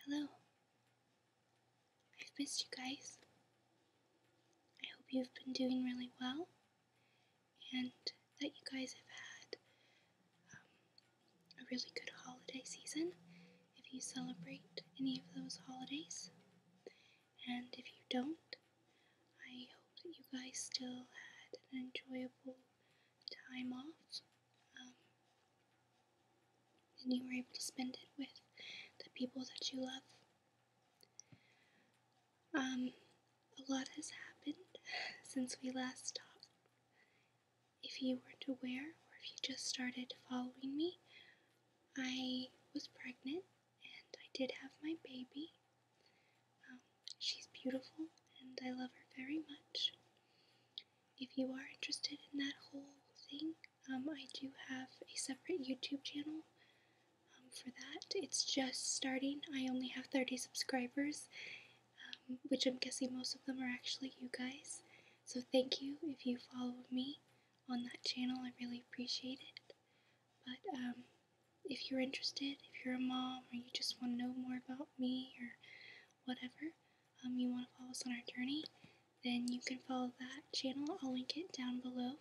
Hello. I've missed you guys. I hope you've been doing really well and that you guys have had a really good holiday season if you celebrate any of those holidays. And if you don't, I hope that you guys still had an enjoyable time off and you were able to spend it with the people that you love. A lot has happened since we last talked. If you weren't aware, or if you just started following me, I was pregnant and I did have my baby. She's beautiful and I love her very much. If you are interested in that whole thing, I do have a separate YouTube channel for that. It's just starting. I only have 30 subscribers, which I'm guessing most of them are actually you guys. So thank you if you follow me on that channel. I really appreciate it. But if you're interested, if you're a mom or you just want to know more about me or whatever, you want to follow us on our journey, then you can follow that channel. I'll link it down below.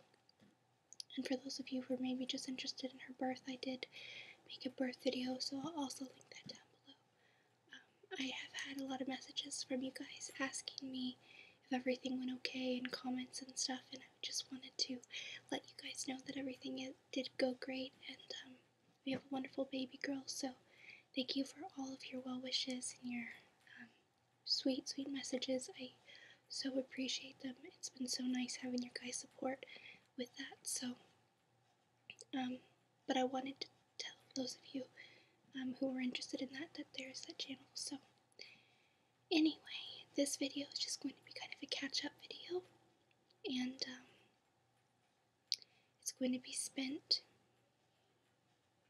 And for those of you who are maybe just interested in her birth, I did make a birth video, so I'll also link that down below. I have had a lot of messages from you guys asking me if everything went okay and comments and stuff, and I just wanted to let you guys know that everything did go great, and we have a wonderful baby girl, so thank you for all of your well wishes and your sweet, sweet messages. I so appreciate them. It's been so nice having your guys' support with that, so, but I wanted to tell those of you who are interested in that there's that channel, so anyway, this video is just going to be kind of a catch-up video, and it's going to be spent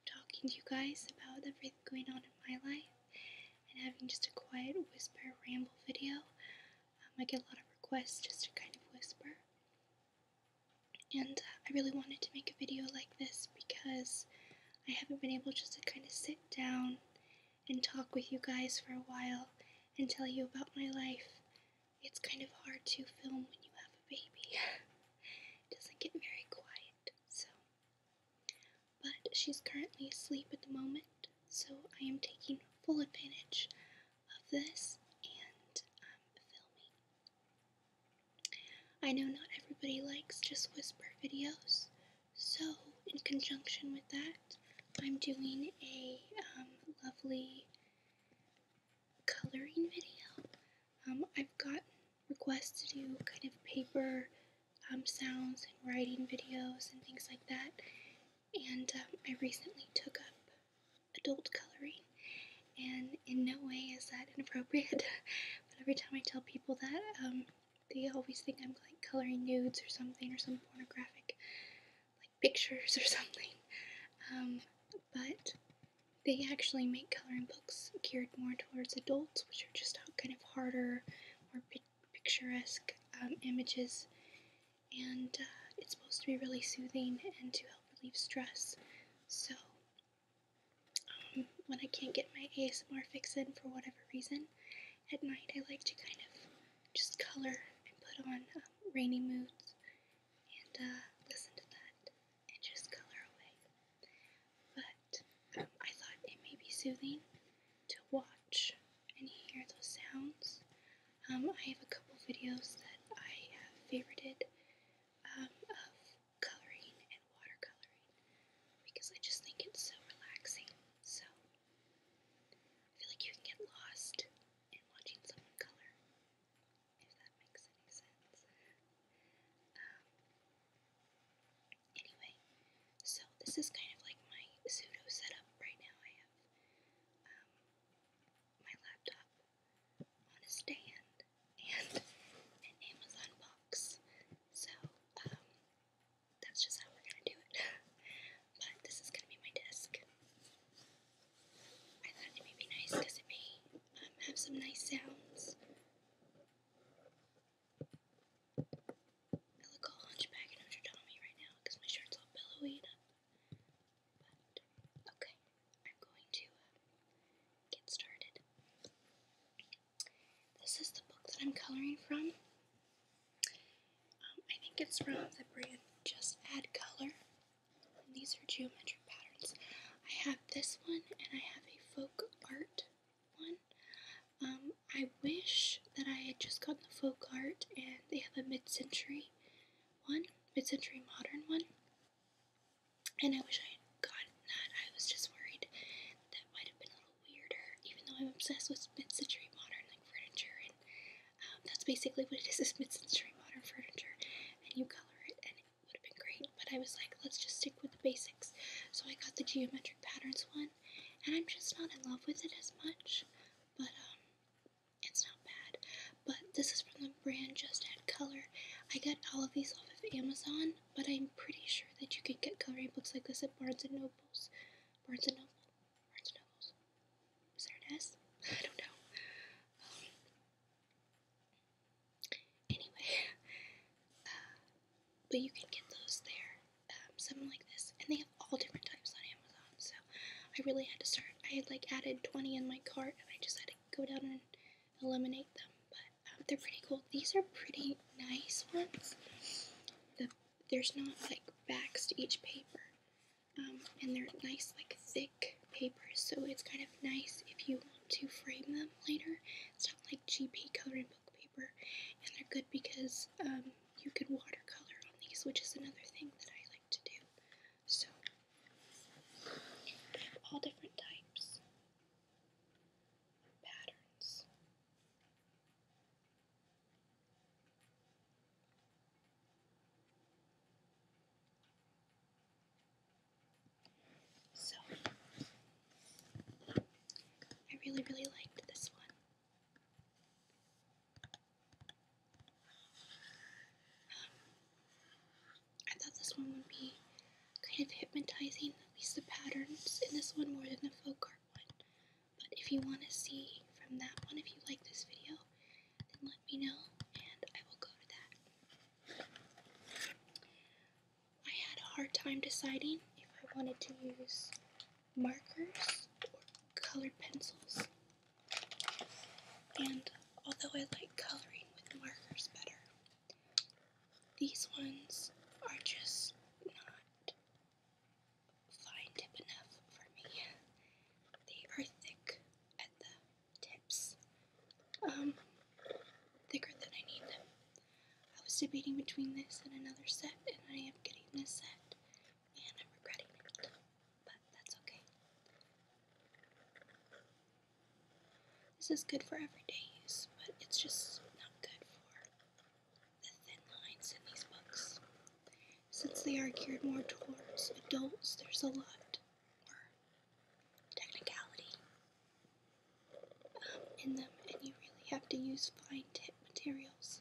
talking to you guys about everything going on in my life and having just a quiet whisper ramble video. I get a lot of requests just to kind of whisper, and I really wanted to make a video like this because I haven't been able just to kind of sit down and talk with you guys for a while and tell you about my life. It's kind of hard to film when you have a baby. It doesn't get very quiet, so. But she's currently asleep at the moment, so I am taking full advantage of this and filming. I know not everybody likes just whisper videos, so in conjunction with that, I'm doing a lovely coloring video. I've gotten requests to do kind of paper sounds and writing videos and things like that, and I recently took up adult coloring, and in no way is that inappropriate, but every time I tell people that, they always think I'm like coloring nudes or something, or some pornographic like pictures or something, but they actually make coloring books geared more towards adults, which are just kind of harder, more picturesque images, and it's supposed to be really soothing and to help relieve stress. So when I can't get my ASMR fix in for whatever reason, at night I like to kind of just color and put on rainy moods and listen to that and just color away. But I thought it may be soothing to watch and hear those sounds. I have a couple videos that I have favorited of coloring and watercoloring because I just think it's so relaxing. So I feel like you can get lost in watching someone color, if that makes any sense. Anyway, so this is kind of like my pseudo setup right now. I have my laptop on a stand and an Amazon box I'm coloring from. I think it's from the brand Just Add Color. And these are geometric patterns. I have this one and I have a folk art one. I wish that I had just gotten the folk art and they have a mid-century one, mid-century modern one. And I wish I had gotten that. I was just worried that might have been a little weirder, even though I'm obsessed with mid-century modern like furniture, and that's basically what it is mid-century modern furniture, and you color it and it would have been great, but I was like, let's just stick with the basics. So I got the geometric patterns one, and I'm just not in love with it as much, but it's not bad. But this is from the brand Just Add Color. I got all of these off of Amazon, but I'm pretty sure that you can get coloring books like this at Barnes & Nobles. Barnes & Nobles. Is there an S? I don't know. Anyway, but you can get those there. Something like this. And they have all different types on Amazon, so I really had to start. I had like added 20 in my cart, and I just had to go down and eliminate them. But they're pretty cool. These are pretty nice ones. There's not like backs to each paper, and they're nice like thick papers, so it's kind of nice if you want to frame them later. It's not like GP coloring book paper, and they're good because you can watercolor on these, which is another thing that I like to do. So I have all different types of patterns. So I really liked this one. I thought this one would be kind of hypnotizing, at least the patterns in this one more than the folk art one. But if you want to see from that one, if you like this video, then let me know and I will go to that. I had a hard time deciding if I wanted to use markers or colored pencils. And although I like coloring with markers better, these ones are just not fine tip enough for me. They are thick at the tips, thicker than I need them. I was debating between this and another set, and I am getting this set, and I'm regretting it, but that's okay. This is good for everyday use, but it's just not good for the thin lines in these books. Since they are geared more towards adults, there's a lot more technicality in them, and you really have to use fine tip materials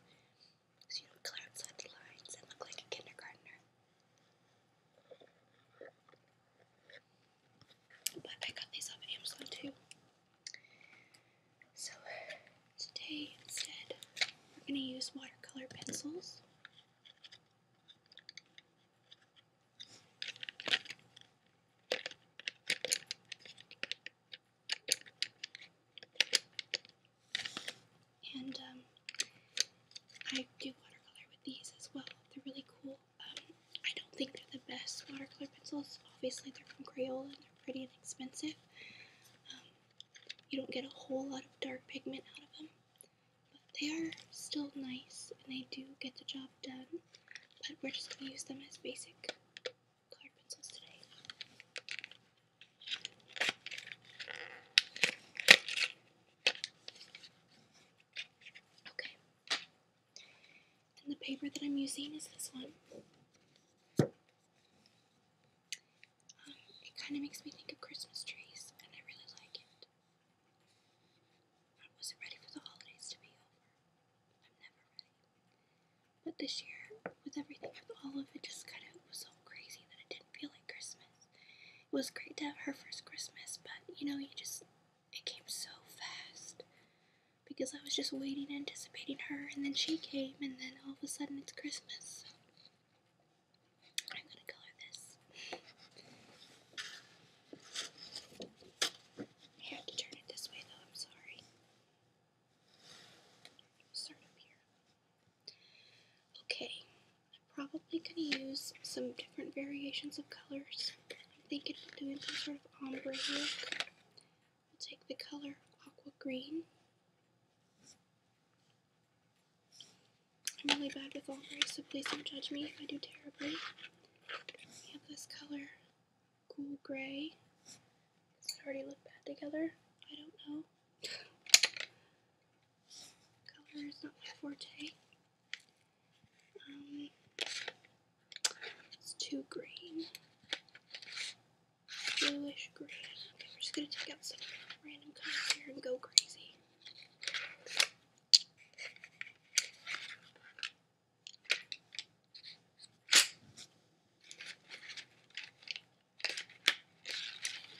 so you don't clear outside the lines and look like a kindergartner. But I got these off of Amazon too. So today instead we're going to use watercolor pencils. And I do watercolor with these as well. They're really cool. I don't think they're the best watercolor pencils. Obviously they're from Crayola and they're pretty inexpensive. You don't get a whole lot of dark pigment out of them, but they are still nice and they do get the job done. But we're just going to use them as basic colored pencils today. Okay. And the paper that I'm using is this one. It kind of makes me think of Christmas trees, and I really like it. I wasn't ready for the holidays to be over. I'm never ready. But this year, with everything, with all of it, just kind of was so crazy that it didn't feel like Christmas. It was great to have her first Christmas, but you know, it came so fast. Because I was just waiting, anticipating her, and then she came, and then all of a sudden it's Christmas. So I'm gonna color this. I have to turn it this way though, I'm sorry. Start use some different variations of colors. I'm thinking of doing some sort of ombre look. We'll take the color aqua green. I'm really bad with ombre, so please don't judge me if I do terribly. We have this color, cool gray. Does it already look bad together? I don't know. Color is not my forte. It's too green. Bluish green. Okay, we're just gonna take out some random colors here and go crazy.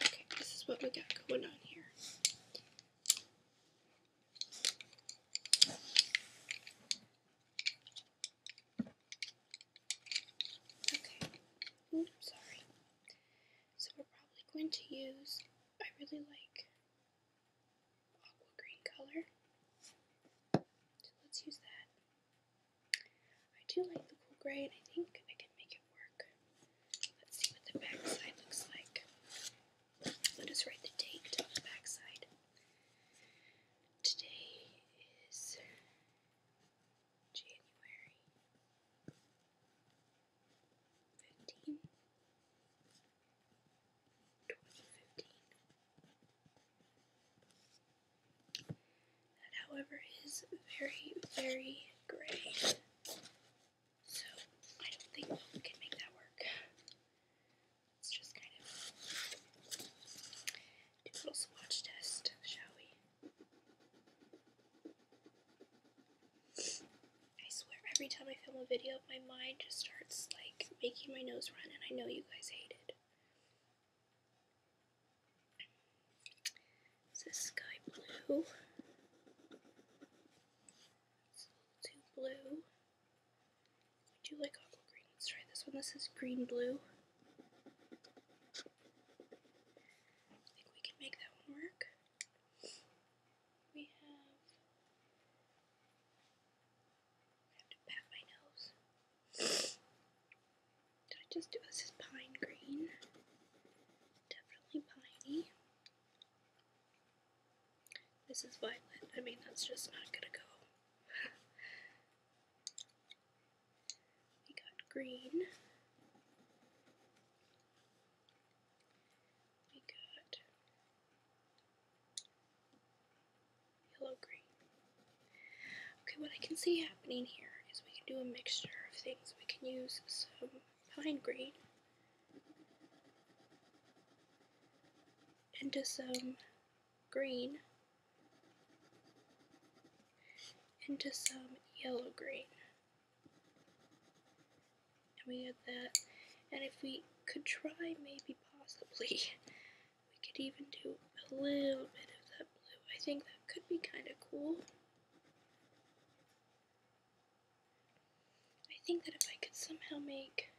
Okay, this is what we got going on here. Okay. Oops, sorry. So we're probably going to use, I really like aqua green color. So let's use that. I do like the cool gray and I think I can make it work. Let's see what the back side looks like. Let us write the date on the back side. Today is January 15, 2015. That, however, is very, very gray. So I don't think we can make that work. Let's just kind of do a little swatch test, shall we? I swear, every time I film a video, my mind just starts like making my nose run, and I know you guys hate it. This is sky blue. It's a little too blue. I do like aqua green. Let's try this one. This is green blue. I think we can make that one work. We have to pat my nose. Did I just do this? Is pine green. Definitely piney. This is violet. I mean, that's just not gonna go. We got green. We got yellow green. Okay, what I can see happening here is we can do a mixture of things. We can use some pine green into some green into some yellow green. And we had that. And if we could try, maybe possibly, we could even do a little bit of that blue. I think that could be kind of cool. I think that if I could somehow make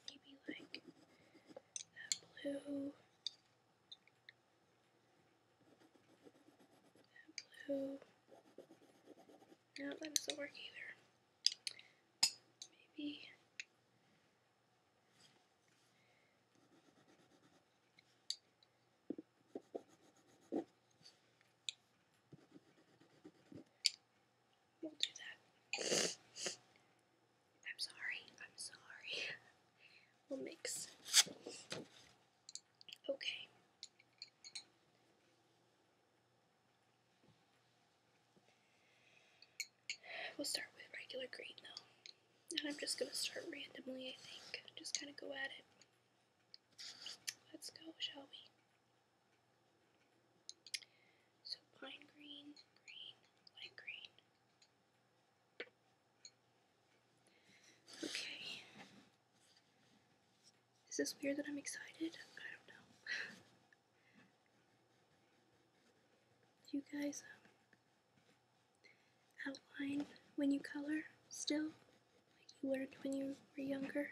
maybe like that blue, no, that doesn't work either. Maybe we'll do that. I'm sorry. We'll mix. Okay. We'll start with regular green though. And I'm just gonna start randomly, I think. Just kind of go at it. Let's go, shall we? So pine green, green, light green. Okay. Is this weird that I'm excited? I don't know. Do you guys outline when you color still? Like you learned when you were younger?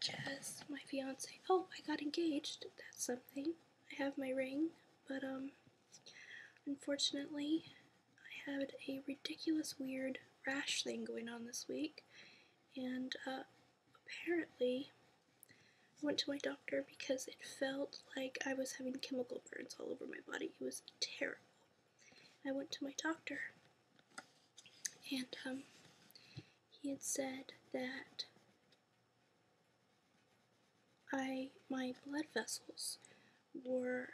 Jazz, my fiance. Oh, I got engaged. That's something. I have my ring, but unfortunately, I had a ridiculous, weird rash thing going on this week, and apparently I went to my doctor because it felt like I was having chemical burns all over my body. It was terrible. I went to my doctor, and he had said that my blood vessels were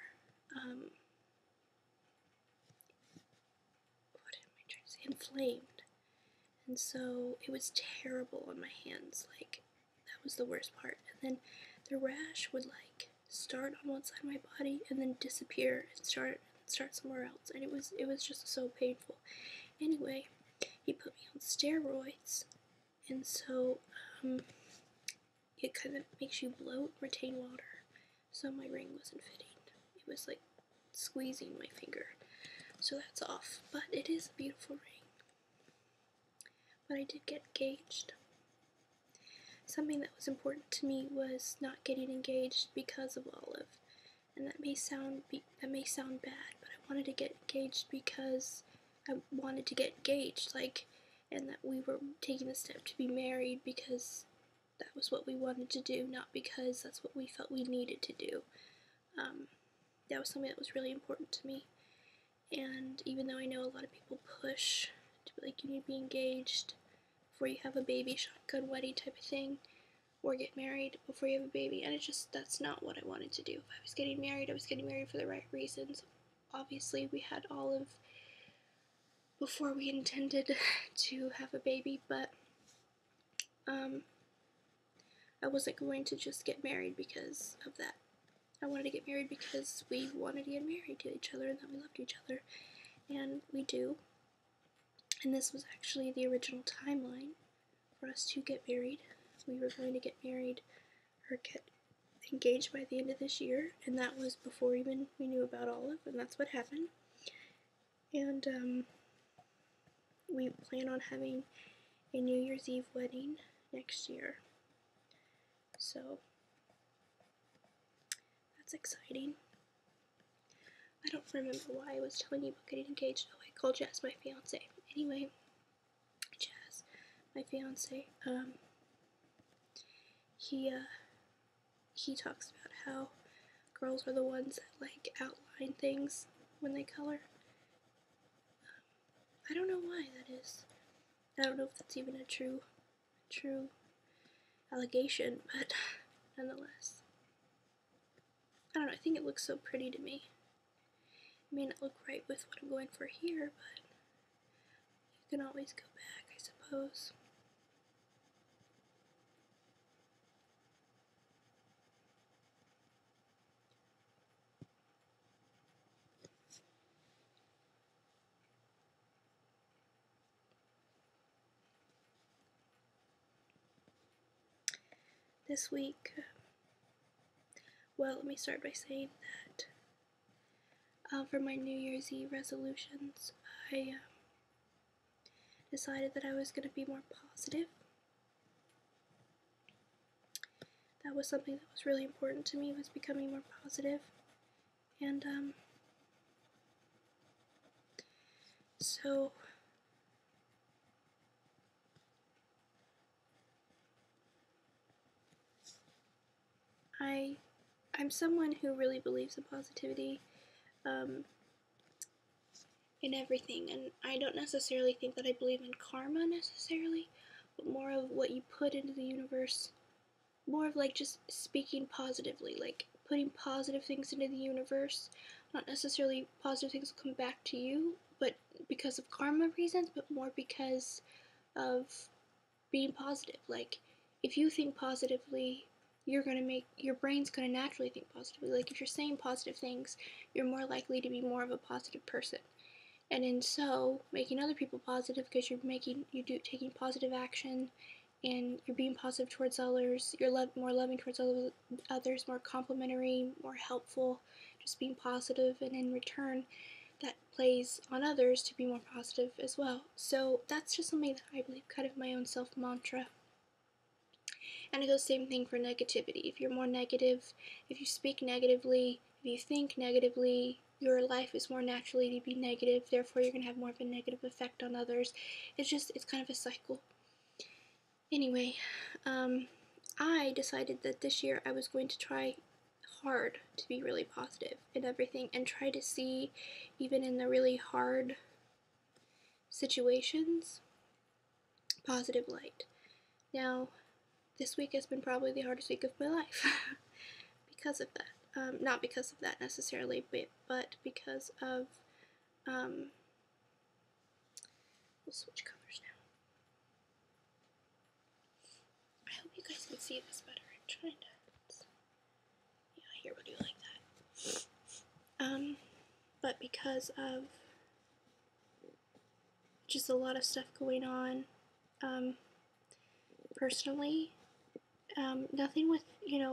what am I trying to say? Inflamed, and so it was terrible on my hands. Like, that was the worst part. And then the rash would like start on one side of my body and then disappear and start somewhere else, and it was just so painful. Anyway, he put me on steroids, and so it kind of makes you bloat, retain water. So my ring wasn't fitting. It was like squeezing my finger. So that's off. But it is a beautiful ring. But I did get engaged. Something that was important to me was not getting engaged because of Olive. And that may sound bad, but I wanted to get engaged because I wanted to get engaged, and that we were taking the step to be married because that was what we wanted to do, not because that's what we felt we needed to do. That was something that was really important to me. And even though I know a lot of people push to be like, you need to be engaged before you have a baby, shotgun wedding type of thing, or get married before you have a baby, and that's not what I wanted to do. If I was getting married, I was getting married for the right reasons. Obviously, we had Olive before we intended to have a baby, but I wasn't going to just get married because of that. I wanted to get married because we wanted to get married to each other and that we loved each other, and we do. And this was actually the original timeline for us to get married. We were going to get married or get engaged by the end of this year, and that was before even we knew about Olive, and that's what happened. And we plan on having a New Year's Eve wedding next year. So that's exciting. I don't remember why I was telling you about getting engaged. Oh, I called Jazz my fiance. Anyway, Jazz, my fiance, he talks about how girls are the ones that like outline things when they color. I don't know why that is. I don't know if that's even a true allegation, but nonetheless. I don't know, I think it looks so pretty to me. It may not look right with what I'm going for here, but you can always go back, I suppose. This week, well, let me start by saying that for my New Year's Eve resolutions, I decided that I was going to be more positive. That was something that was really important to me, was becoming more positive. And so I'm someone who really believes in positivity in everything, and I don't necessarily think that I believe in karma necessarily, but more of what you put into the universe, more of like just speaking positively, like putting positive things into the universe, not necessarily positive things will come back to you, but because of karma reasons, but more because of being positive. Like, if you think positively, your brain's gonna naturally think positively. Like, if you're saying positive things, you're more likely to be more of a positive person. And in so, making other people positive because you're taking positive action, and you're being positive towards others, you're more loving towards others, more complimentary, more helpful, just being positive, and in return, that plays on others to be more positive as well. So that's just something that I believe, kind of my own self-mantra. And it goes the same thing for negativity. If you're more negative, if you speak negatively, If you think negatively, your life is more naturally to be negative, therefore you're going to have more of a negative effect on others. It's kind of a cycle. Anyway, I decided that this year I was going to try hard to be really positive in everything and try to see, even in the really hard situations, positive light. Now, this week has been probably the hardest week of my life because of that. Not because of that necessarily, but because of, we'll switch colors now. I hope you guys can see this better. I'm trying to, yeah, here we'll do like that. But because of just a lot of stuff going on, personally, nothing with,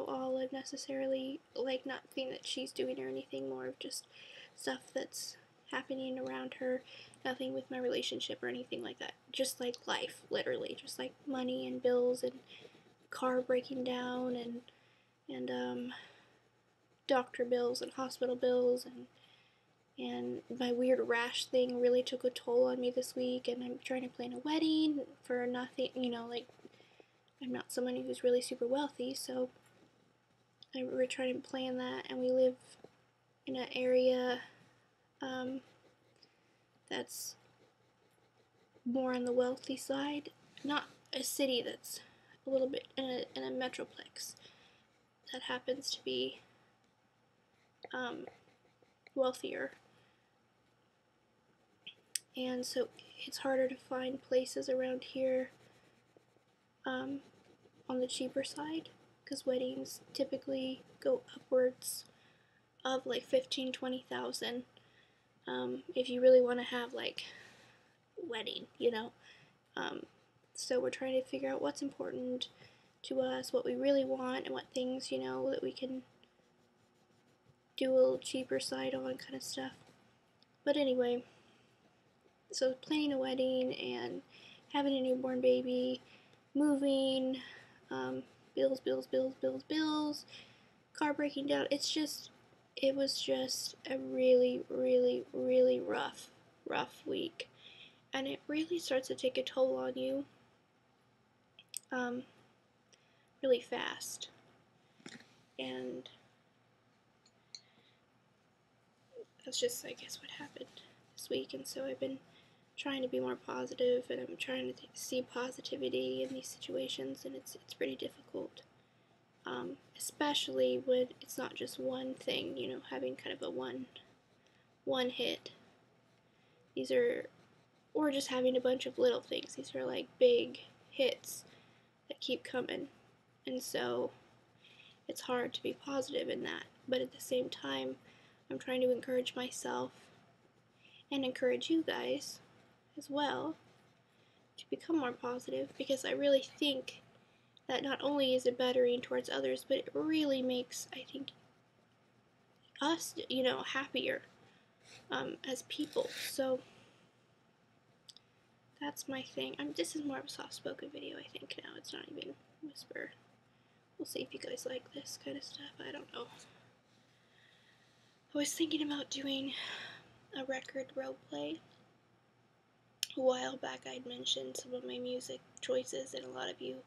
Olive necessarily, like nothing that she's doing or anything, more of just stuff that's happening around her, nothing with my relationship or anything like that, just like life, literally, just like money and bills and car breaking down and doctor bills and hospital bills and my weird rash thing really took a toll on me this week, and I'm trying to plan a wedding for nothing, like, I'm not someone who's really super wealthy, so we're trying to plan that, and we live in an area that's more on the wealthy side, not a city that's a little bit in a metroplex that happens to be wealthier, and so it's harder to find places around here on the cheaper side, because weddings typically go upwards of like 15,000-20,000 if you really want to have like wedding, so we're trying to figure out what's important to us, what we really want, and what things, that we can do a little cheaper side on kind of stuff. But anyway, so planning a wedding and having a newborn baby, moving, bills, car breaking down. It was just a really, really, really rough week. And it really starts to take a toll on you really fast. And that's just, I guess, what happened this week. And so I've been trying to be more positive, and I'm trying to see positivity in these situations, and it's pretty difficult. Especially when it's not just one thing, having kind of a one hit. Or just having a bunch of little things. These are like big hits that keep coming. And so it's hard to be positive in that. But at the same time, I'm trying to encourage myself and encourage you guys as well to become more positive, because I really think that not only is it bettering towards others, but it really makes, I think, us, happier as people. So that's my thing. This is more of a soft-spoken video, I think, now. It's not even whisper. We'll see if you guys like this kind of stuff. I don't know. I was thinking about doing a record roleplay. A while back I'd mentioned some of my music choices, and a lot of you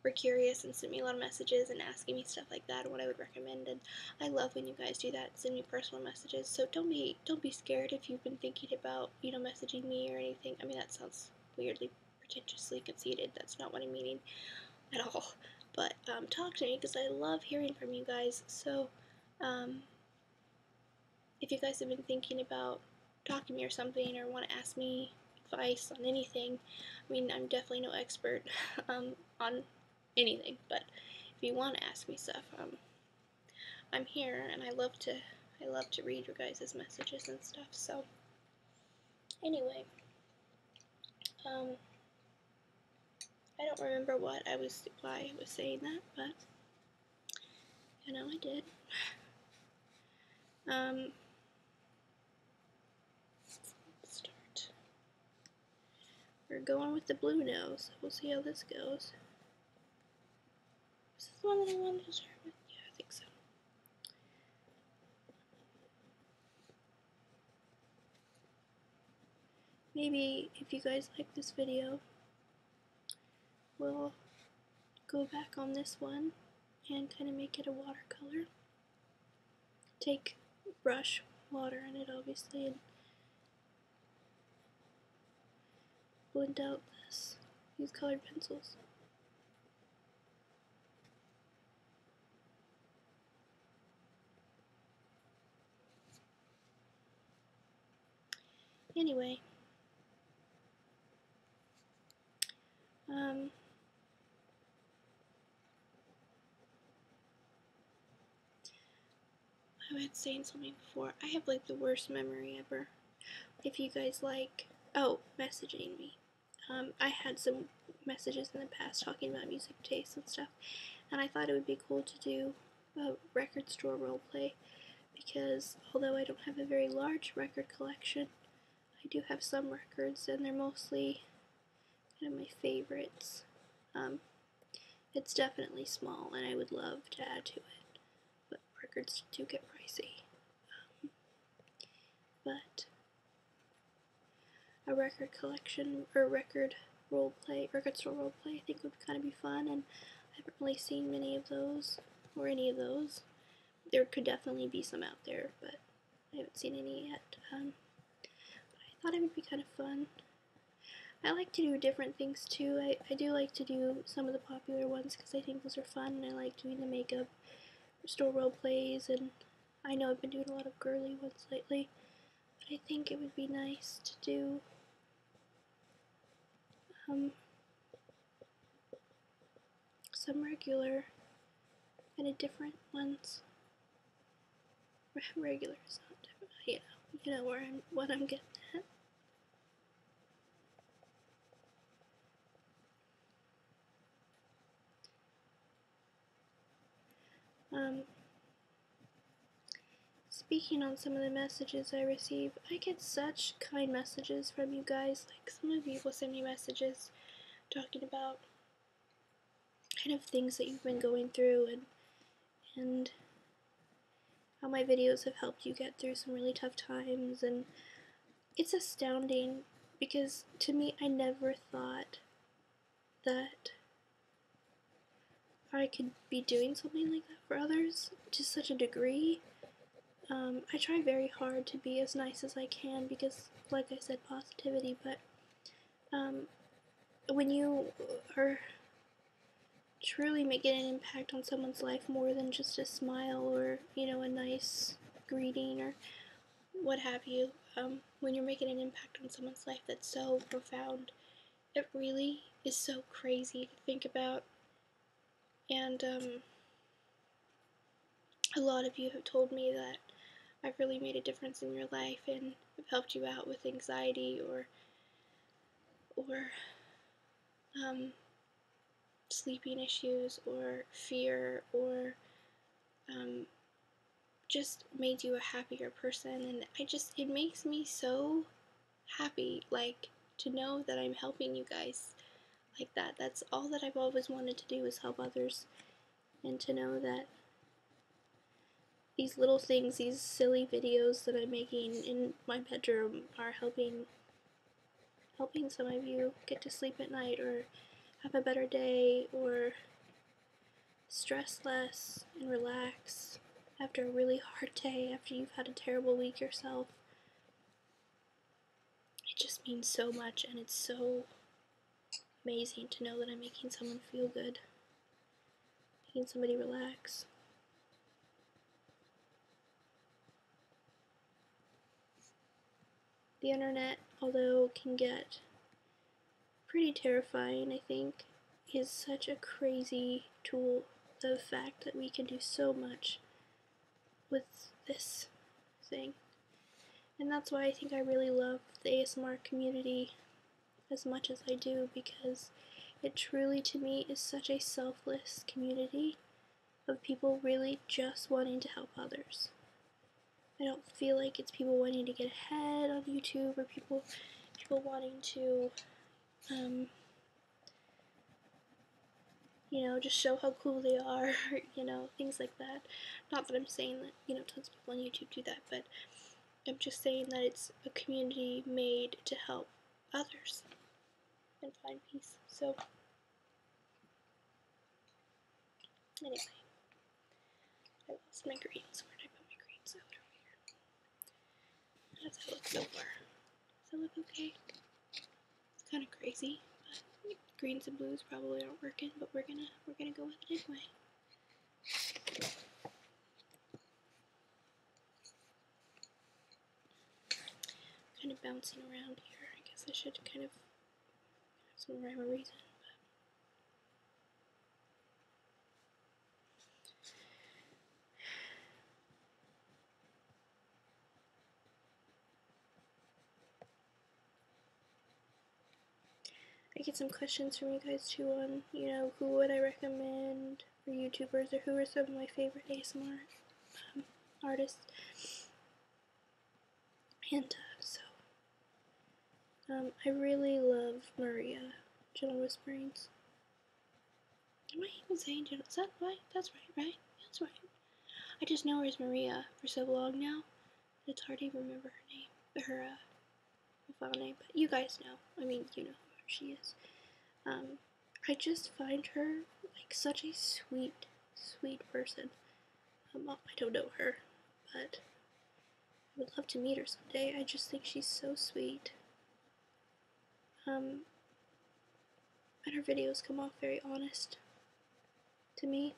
were curious and sent me a lot of messages and asking me stuff like that and what I would recommend, and I love when you guys do that, send me personal messages. So don't be scared if you've been thinking about, messaging me or anything. I mean, that sounds weirdly pretentiously conceited. That's not what I'm meaning at all. But talk to me, because I love hearing from you guys. So if you guys have been thinking about talking to me or something, or want to ask me advice on anything, I mean, I'm definitely no expert on anything, but if you want to ask me stuff, I'm here, and I love to read your guys' messages and stuff. So anyway, I don't remember why I was saying that, but I did. Let's start. We're going with the blue nose. We'll see how this goes. Is this the one that I wanted to start with? Yeah, I think so. maybe if you guys like this video, we'll go back on this one and kind of make it a watercolor. Take brush, water in it obviously, and blend out this. Use colored pencils. Anyway, I was saying something before. I have like the worst memory ever. If you guys like, messaging me. I had some messages in the past talking about music tastes and stuff, and I thought it would be cool to do a record store roleplay, because although I don't have a very large record collection, I do have some records, and they're mostly kind of my favorites. It's definitely small, and I would love to add to it, but records do get pricey. But a record collection, or record store roleplay, I think would kind of be fun, and I haven't really seen many of those, or any of those. There could definitely be some out there, but I haven't seen any yet. But I thought it would be kind of fun. I like to do different things too. I do like to do some of the popular ones because I think those are fun, and I like doing the makeup store role plays, and I know I've been doing a lot of girly ones lately, but I think it would be nice to do some regular kind of different ones. Regular is not different, you know what I'm getting at. Speaking on some of the messages I receive, I get such kind messages from you guys. Like, some of you will send me messages talking about kind of things that you've been going through, and how my videos have helped you get through some really tough times, and it's astounding because to me, I never thought that I could be doing something like that for others to such a degree. I try very hard to be as nice as I can because, like I said, positivity, but when you are truly making an impact on someone's life more than just a smile or, a nice greeting or what have you, when you're making an impact on someone's life that's so profound, it really is so crazy to think about. And a lot of you have told me that I've really made a difference in your life and have helped you out with anxiety or sleeping issues or fear, or just made you a happier person. And it makes me so happy, like, to know that I'm helping you guys like that. That's all that I've always wanted to do, is help others, and to know that these little things, these silly videos that I'm making in my bedroom are helping some of you get to sleep at night, or have a better day, or stress less and relax after a really hard day, after you've had a terrible week yourself. It just means so much, and it's so amazing to know that I'm making someone feel good, making somebody relax. The internet, although can get pretty terrifying, I think, is such a crazy tool. The fact that we can do so much with this thing. And that's why I think I really love the ASMR community as much as I do, because it truly, to me, is such a selfless community of people really just wanting to help others. I don't feel like it's people wanting to get ahead on YouTube, or people wanting to, just show how cool they are, things like that. Not that I'm saying that, tons of people on YouTube do that, but I'm just saying that it's a community made to help others and find peace. So, anyway, I lost my greens. Where did I put my greens? Out over here. How does that look so far? Does that look okay? It's kind of crazy, but greens and blues probably aren't working, but we're gonna go with it anyway. Kind of bouncing around here. I guess I should kind of have some rhyme or reason. I get some questions from you guys too on, you know, who would I recommend for YouTubers, or who are some of my favorite ASMR artists. And I really love Maria, Gentle Whisperings. Am I even saying Gentle? Is that right? That's right, right? That's right. I just know her as Maria for so long now that it's hard to even remember her name, her file name. But you guys know. I mean, you know who she is. I just find her like such a sweet, sweet person. I don't know her, but I would love to meet her someday. I just think she's so sweet. And her videos come off very honest to me,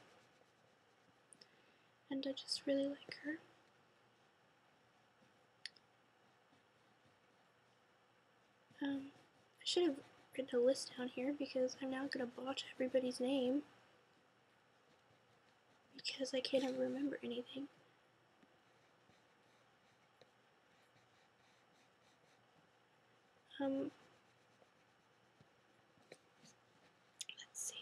and I just really like her. I should have written a list down here because I'm now gonna botch everybody's name because I can't ever remember anything. Let's see.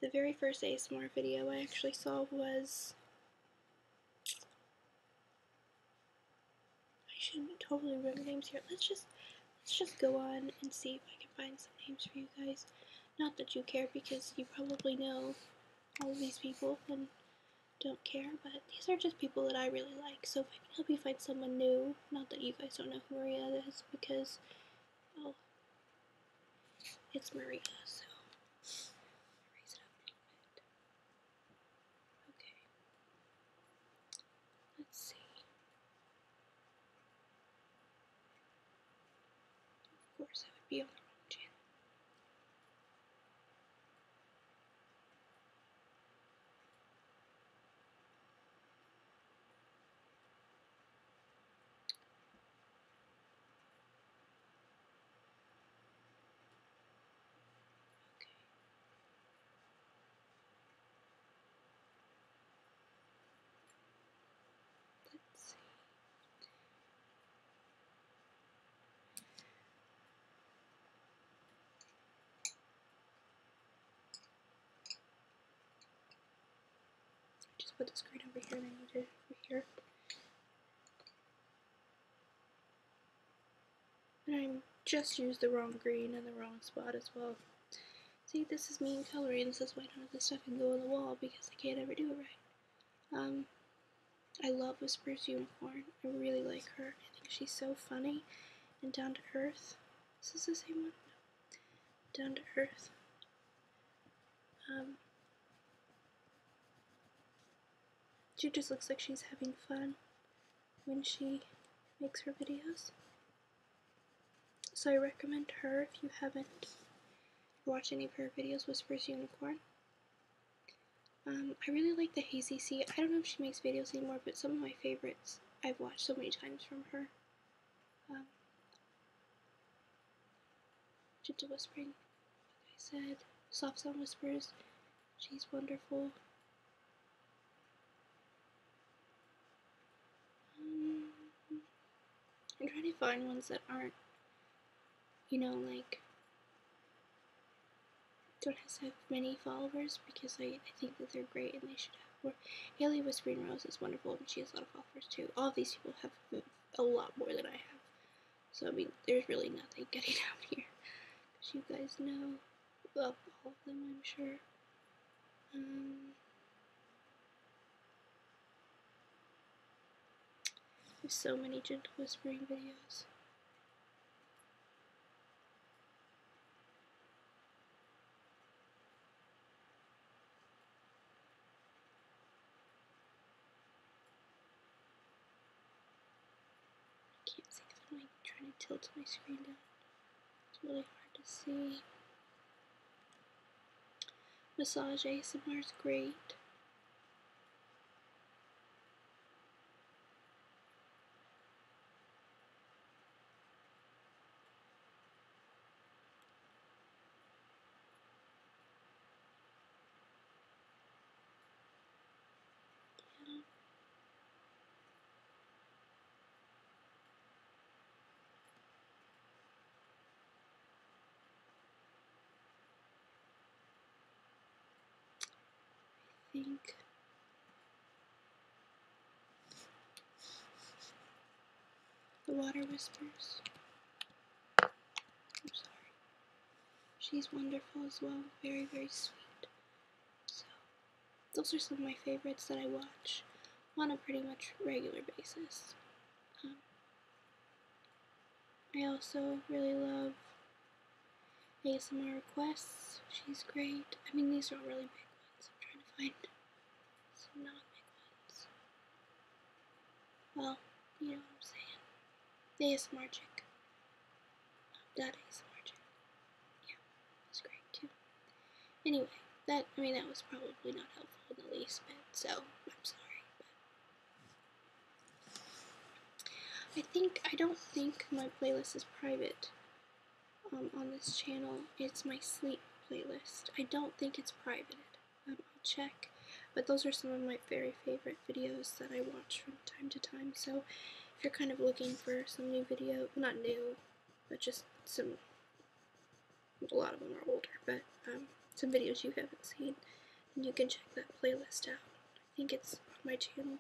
The very first ASMR video I actually saw was, I shouldn't totally remember names here. Let's just go on and see if I can find some names for you guys. Not that you care, because you probably know all of these people and don't care, but these are just people that I really like. So if I can help you find someone new, not that you guys don't know who Maria is, because, well, it's Maria, so raise it up a little bit. Okay. Let's see. Of course, I would be on the wrong channel. Okay. Let's see. Just put the screen over here and I need it over here. And I just used the wrong green in the wrong spot as well. See, this is me in coloring. This is why none of this stuff can go on the wall, because I can't ever do it right. I love Whispers Unicorn. I really like her. I think she's so funny and down to earth. Is this the same one? No. Down to earth. She just looks like she's having fun when she makes her videos. So I recommend her if you haven't watched any of her videos, Whispers Unicorn. I really like the Hazy Sea. I don't know if she makes videos anymore, but some of my favorites I've watched so many times from her. Gentle Whispering, like I said. Soft Sound Whispers, she's wonderful. I'm trying to find ones that aren't, you know, like, don't have to have many followers, because I think that they're great and they should have more. Haley Whispering Rose is wonderful and she has a lot of followers too. All of these people have a lot more than I have. So, I mean, there's really nothing getting out here. Because you guys know of all of them, I'm sure. There's so many Gentle Whispering videos. tilt my screen down. It's really hard to see. Massage ASMR is great. I think the Water Whispers. I'm sorry. She's wonderful as well. Very, very sweet. So, those are some of my favorites that I watch on a pretty much regular basis. I also really love ASMR Requests. She's great. I mean, these are all really big ones. I'm trying to find some non-big ones. Well, you know what I'm saying. The ASMR chick. That ASMR chick. Yeah, it's great too. Anyway, that was probably not helpful in the least bit, so I'm sorry. But I don't think my playlist is private on this channel. It's my sleep playlist. I don't think it's private. I'll check. But those are some of my very favorite videos that I watch from time to time. So if you're kind of looking for some new video, not new, but just a lot of them are older, but some videos you haven't seen, then you can check that playlist out. I think it's on my channel.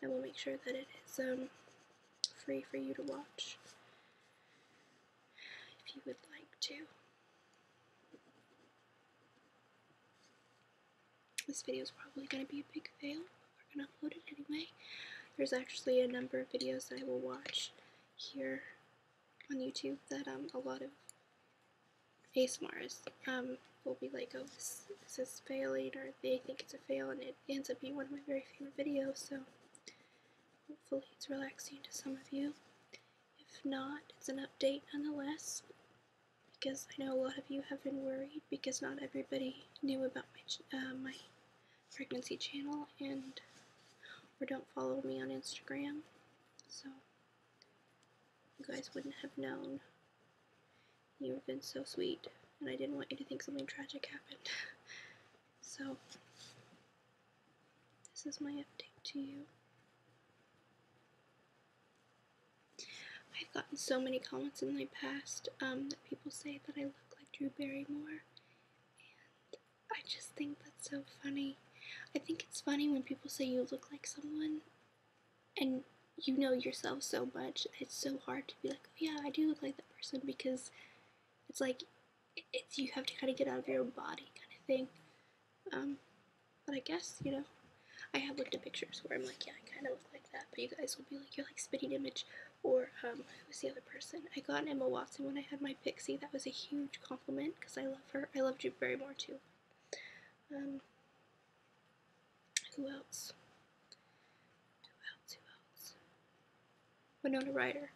I will make sure that it is free for you to watch if you would like to. This video is probably going to be a big fail, but we're going to upload it anyway. There's actually a number of videos that I will watch here on YouTube that a lot of ASMRs will be like, oh, this is failing, or they think it's a fail, and it ends up being one of my very favorite videos, so hopefully it's relaxing to some of you. If not, it's an update nonetheless, because I know a lot of you have been worried because not everybody knew about my pregnancy channel or don't follow me on Instagram, so you guys wouldn't have known. You've been so sweet, and I didn't want you to think something tragic happened. So, this is my update to you. I've gotten so many comments in my past that people say that I look like Drew Barrymore, and I just think that's so funny. I think it's funny when people say you look like someone, and you know yourself so much, it's so hard to be like, oh yeah, I do look like that person, because it's like, you have to kind of get out of your own body kind of thing. But I guess, I have looked at pictures where I'm like, yeah, I kind of look like that, but you guys will be like, you're like spitting image, or who's the other person? I got Emma Watson when I had my pixie. That was a huge compliment, because I love her. I love Drew Barrymore too. Who else? Winona Ryder,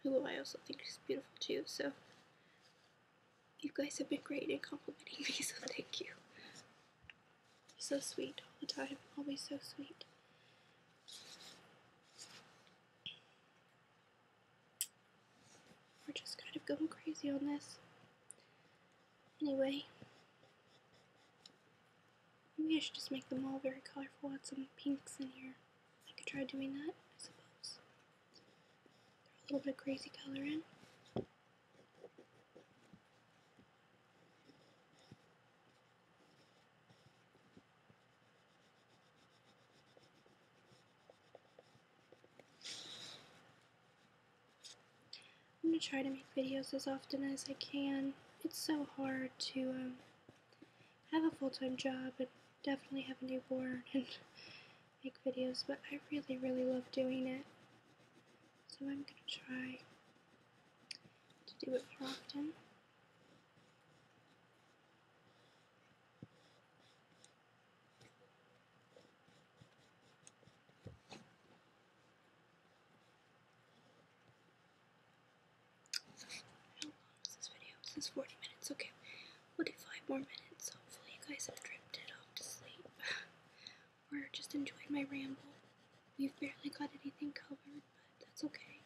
who I also think is beautiful too, so you guys have been great in complimenting me, so thank you. So sweet all the time, always so sweet. We're just kind of going crazy on this. Anyway, maybe I should just make them all very colorful, add some pinks in here. I could try doing that, I suppose. Throw a little bit of crazy color in. I'm going to try to make videos as often as I can. It's so hard to have a full-time job and definitely have a newborn and make videos, but I really, really love doing it. So I'm going to try to do it more often. is 40 minutes. Okay, we'll do 5 more minutes. Hopefully you guys have drifted off to sleep. Or just enjoyed my ramble. We've barely got anything covered, but that's okay.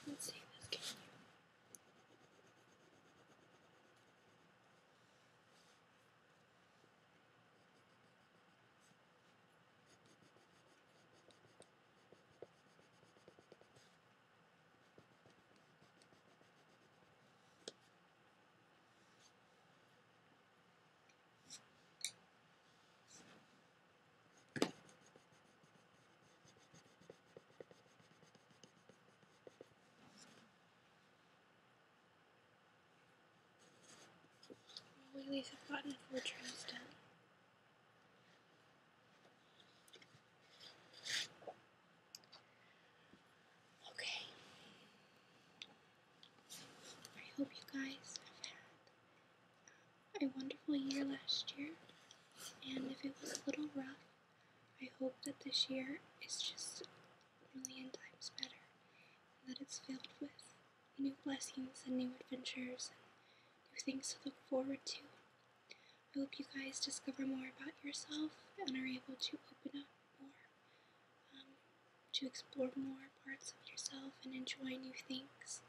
Let's see this game. We at least have gotten 4 turns done. Okay. I hope you guys have had a wonderful year last year. And if it was a little rough, I hope that this year is just a million times better. And that it's filled with new blessings and new adventures and new things to look forward to. I hope you guys discover more about yourself and are able to open up more, to explore more parts of yourself and enjoy new things.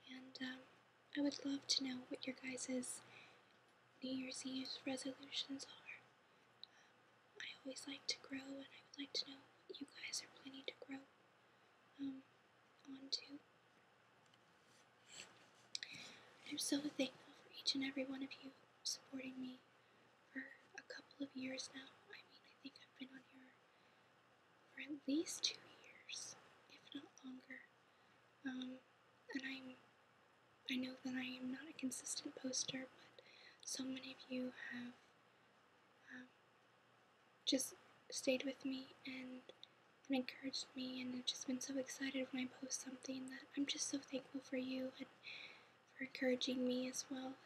And I would love to know what your guys' New Year's Eve resolutions are. I always like to grow, and I would like to know what you guys are planning to grow onto. I'm so thankful for each and every one of you supporting me for a couple of years now. I mean, I think I've been on here for at least 2 years, if not longer. And I know that I am not a consistent poster, but so many of you have just stayed with me and encouraged me, and have just been so excited when I post something that I'm just so thankful for you and for encouraging me as well.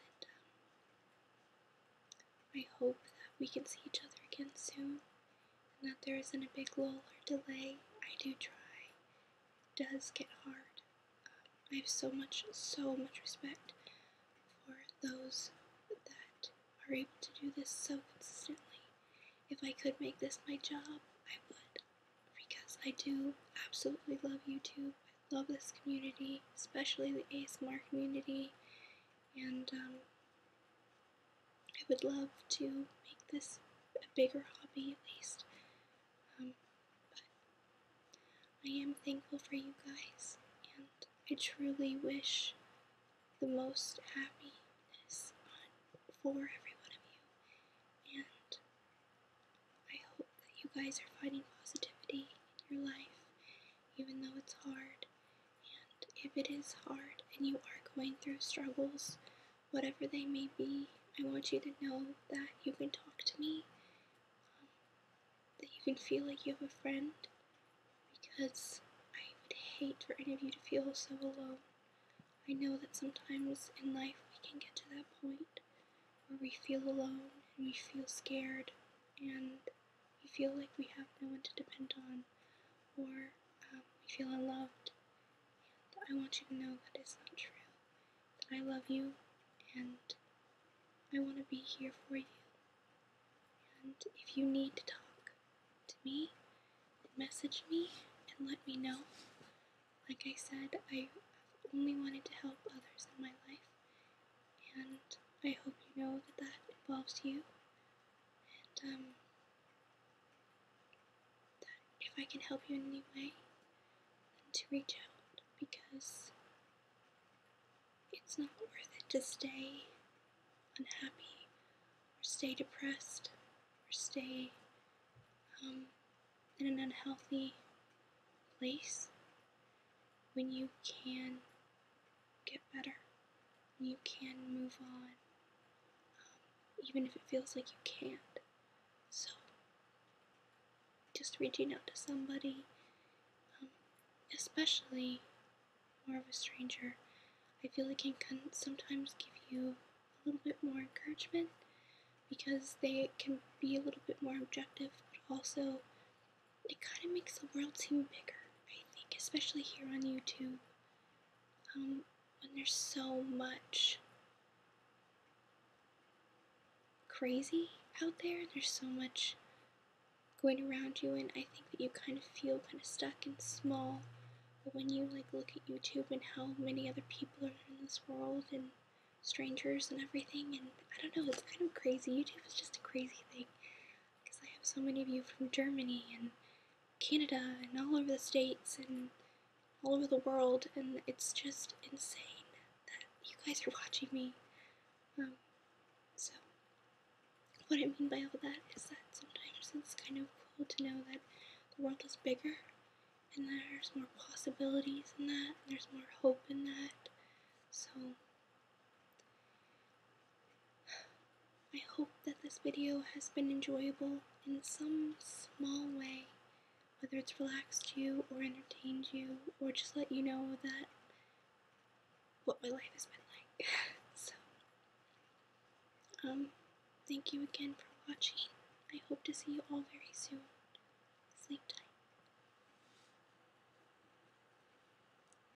And I hope that we can see each other again soon, and that there isn't a big lull or delay. I do try. It does get hard. I have so much respect for those that are able to do this so consistently. If I could make this my job, I would, because I do absolutely love YouTube. I love this community, especially the ASMR community, and I would love to make this a bigger hobby at least. But I am thankful for you guys, and I truly wish the most happiness for every one of you. And I hope that you guys are finding positivity in your life, even though it's hard. And if it is hard and you are going through struggles, whatever they may be, I want you to know that you can talk to me, that you can feel like you have a friend, because I would hate for any of you to feel so alone. I know that sometimes in life we can get to that point where we feel alone and we feel scared and we feel like we have no one to depend on, or we feel unloved. And I want you to know that it's not true. That I love you and I want to be here for you. And if you need to talk to me, message me and let me know. Like I said, I only wanted to help others in my life, and I hope you know that that involves you, and that if I can help you in any way, then to reach out, because it's not worth it to stay unhappy, or stay depressed, or stay in an unhealthy place when you can get better, when you can move on, even if it feels like you can't. So, just reaching out to somebody, especially more of a stranger, I feel it can sometimes give you a little bit more encouragement, because they can be a little bit more objective, but also it kind of makes the world seem bigger, I think, especially here on YouTube, when there's so much crazy out there, and there's so much going around you, and I think that you kind of feel kind of stuck and small. But when you look at YouTube and how many other people are in this world, and strangers and everything, and I don't know, it's kind of crazy. YouTube is just a crazy thing, because I have so many of you from Germany and Canada and all over the States and all over the world, and it's just insane that you guys are watching me. So what I mean by all that is that sometimes it's kind of cool to know that the world is bigger, and there's more possibilities in that, and there's more hope in that. So I hope that this video has been enjoyable in some small way, whether it's relaxed you or entertained you, or just let you know that what my life has been like. So, thank you again for watching. I hope to see you all very soon.